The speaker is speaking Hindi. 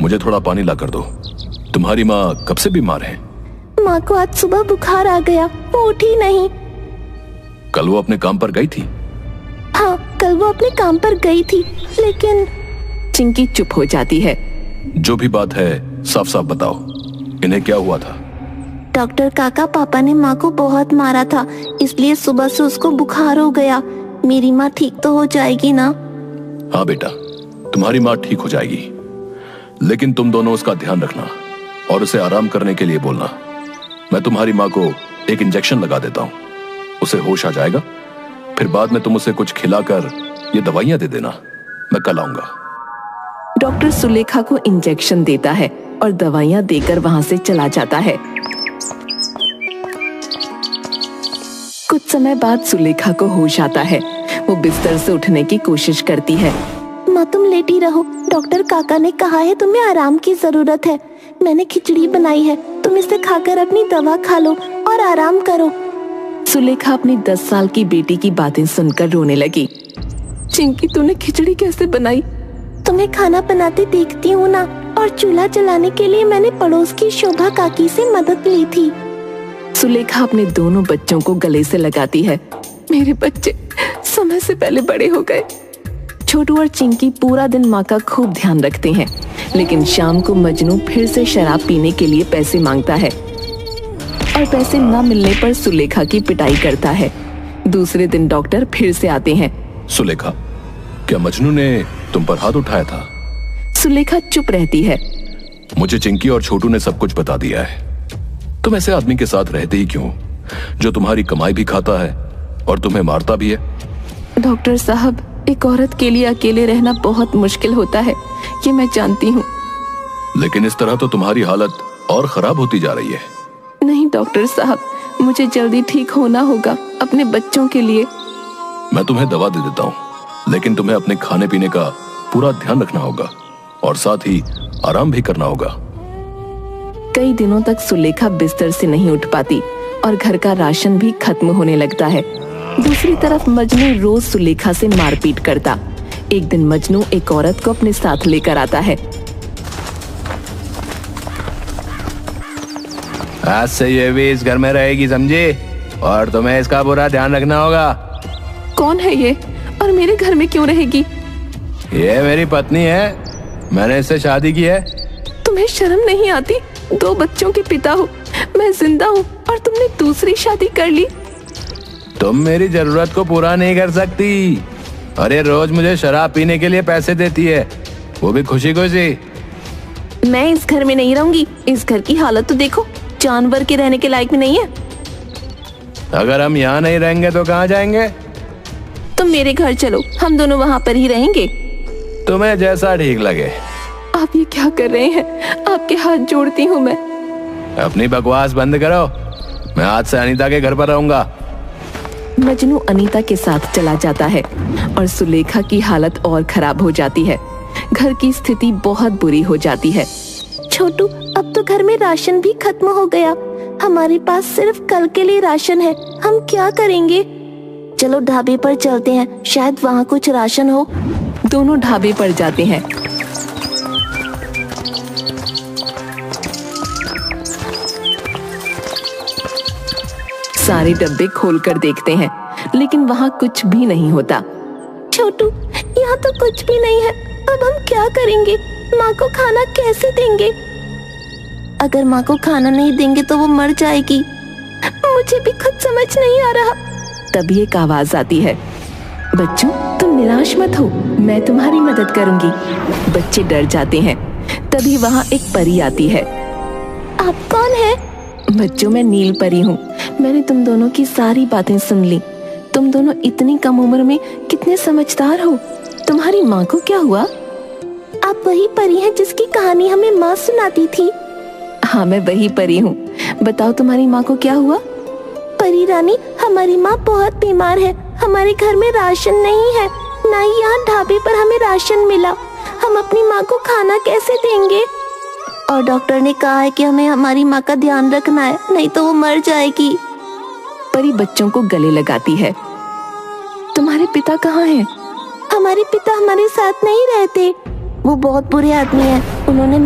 मुझे थोड़ा पानी ला कर दो। तुम्हारी माँ कब से बीमार है? माँ को आज सुबह बुखार आ गया, वो उठी नहीं। कल वो अपने काम पर गई थी? हाँ, कल वो अपने काम पर गई थी, लेकिन चिंकी चुप हो जाती है। जो भी बात है साफ साफ बताओ, इन्हें क्या हुआ था? डॉक्टर काका, पापा ने माँ को बहुत मारा था, इसलिए सुबह से उसको बुखार हो गया। मेरी माँ ठीक तो हो जाएगी ना? हाँ बेटा, तुम्हारी माँ ठीक हो जाएगी, लेकिन तुम दोनों उसका ध्यान रखना और उसे आराम करने के लिए बोलना। मैं तुम्हारी माँ को एक इंजेक्शन लगा देता हूँ, उसे होश आ जाएगा। फिर बाद में तुम उसे कुछ खिलाकर ये दवाइयाँ दे देना। मैं कल आऊंगा। डॉक्टर सुलेखा को इंजेक्शन देता है और दवाइयाँ देकर वहाँ से चला जाता है। कुछ समय बाद सुलेखा को होश आता है। वो बिस्तर से उठने की कोशिश करती है। माँ, तुम लेटी रहो, डॉक्टर काका ने कहा है तुम्हें आराम की जरूरत है। मैंने खिचड़ी बनाई है, तुम इसे खाकर अपनी दवा खा लो और आराम करो। सुलेखा अपनी 10 साल की बेटी की बातें सुनकर रोने लगी। चिंकी, तूने खिचड़ी कैसे बनाई? तुम्हें खाना बनाते देखती हूँ ना, और चूल्हा जलाने के लिए मैंने पड़ोस की शोभा काकी से मदद ली थी। सुलेखा अपने दोनों बच्चों को गले से लगाती है। मेरे बच्चे समय से पहले बड़े हो गए। छोटू और चिंकी पूरा दिन माँ का खूब ध्यान रखते हैं, लेकिन शाम को मजनू फिर से शराब पीने के लिए पैसे मांगता है और पैसे न मिलने पर सुलेखा की पिटाई करता है। दूसरे दिन डॉक्टर फिर से आते हैं। सुलेखा, क्या मजनू ने तुम पर हाथ उठाया था? सुलेखा चुप रहती है। मुझे चिंकी और छोटू ने सब कुछ बता दिया है। तुम ऐसे आदमी के साथ रहते ही क्यों, जो तुम्हारी कमाई भी खाता है और तुम्हें मारता भी है? डॉक्टर साहब, एक औरत के लिए अकेले रहना बहुत मुश्किल होता है, ये मैं जानती हूँ। लेकिन इस तरह तो तुम्हारी हालत और खराब होती जा रही है। नहीं डॉक्टर साहब, मुझे जल्दी ठीक होना होगा अपने बच्चों के लिए। मैं तुम्हें दवा दे देता हूँ, लेकिन तुम्हें अपने खाने पीने का पूरा ध्यान रखना होगा और साथ ही आराम भी करना होगा। कई दिनों तक सुलेखा बिस्तर से नहीं उठ पाती और घर का राशन भी खत्म होने लगता है। दूसरी तरफ मजनू रोज सुलेखा से मारपीट करता। एक दिन मजनू एक औरत को अपने साथ लेकर आता है। आज से ये भी इस घर में रहेगी, समझी? और तुम्हें इसका पूरा ध्यान रखना होगा। कौन है ये और मेरे घर में क्यों रहेगी? ये मेरी पत्नी है, मैंने इससे शादी की है। तुम्हें शर्म नहीं आती? 2 बच्चों के पिता हो, मैं जिंदा हूँ और तुमने दूसरी शादी कर ली। तुम मेरी जरूरत को पूरा नहीं कर सकती और ये रोज मुझे शराब पीने के लिए पैसे देती है, वो भी खुशी खुशी। मैं इस घर में नहीं रहूंगी। इस घर की हालत तो देखो, जानवर के रहने के लायक भी नहीं है। अगर हम यहाँ नहीं रहेंगे तो कहाँ जाएंगे? तुम मेरे घर चलो, हम दोनों वहाँ पर ही रहेंगे। तुम्हें जैसा ठीक लगे। आप ये क्या कर रहे हैं? आपके हाथ जोड़ती हूँ मैं। अपनी बकवास बंद करो, मैं आज से अनीता के घर पर रहूंगा। मजनू अनीता के साथ चला जाता है और सुलेखा की हालत और खराब हो जाती है। घर की स्थिति बहुत बुरी हो जाती है। छोटू, अब तो घर में राशन भी खत्म हो गया। हमारे पास सिर्फ कल के लिए राशन है, हम क्या करेंगे? चलो ढाबे पर चलते हैं, शायद वहाँ कुछ राशन हो। दोनों ढाबे पर जाते हैं। सारे डब्बे खोलकर देखते हैं, लेकिन वहाँ कुछ भी नहीं होता। छोटू, यहाँ तो कुछ भी नहीं है, अब हम क्या करेंगे? माँ को खाना कैसे देंगे? अगर माँ को खाना नहीं देंगे तो वो मर जाएगी। मुझे भी खुद समझ नहीं आ रहा। तभी एक आवाज आती है। बच्चों, तुम निराश मत हो, मैं तुम्हारी मदद करूंगी। बच्चे डर जाते हैं। तभी वहाँ एक परी आती है। आप कौन है? बच्चों, मैं नील परी हूँ। मैंने तुम दोनों की सारी बातें सुन ली। तुम दोनों इतनी कम उम्र में कितने समझदार हो। तुम्हारी माँ को क्या हुआ? आप वही परी हैं जिसकी कहानी हमें माँ सुनाती थी? हाँ, मैं वही परी हूँ। बताओ, तुम्हारी माँ को क्या हुआ? परी रानी, हमारी माँ बहुत बीमार है। हमारे घर में राशन नहीं है, ना ही यहाँ ढाबे पर हमें राशन मिला। हम अपनी माँ को खाना कैसे देंगे? और डॉक्टर ने कहा है कि हमें हमारी माँ का ध्यान रखना है, नहीं तो वो मर जाएगी। परी बच्चों को गले लगाती है। तुम्हारे पिता कहाँ हैं? हमारे पिता हमारे साथ नहीं रहते, वो बहुत बुरे आदमी हैं। उन्होंने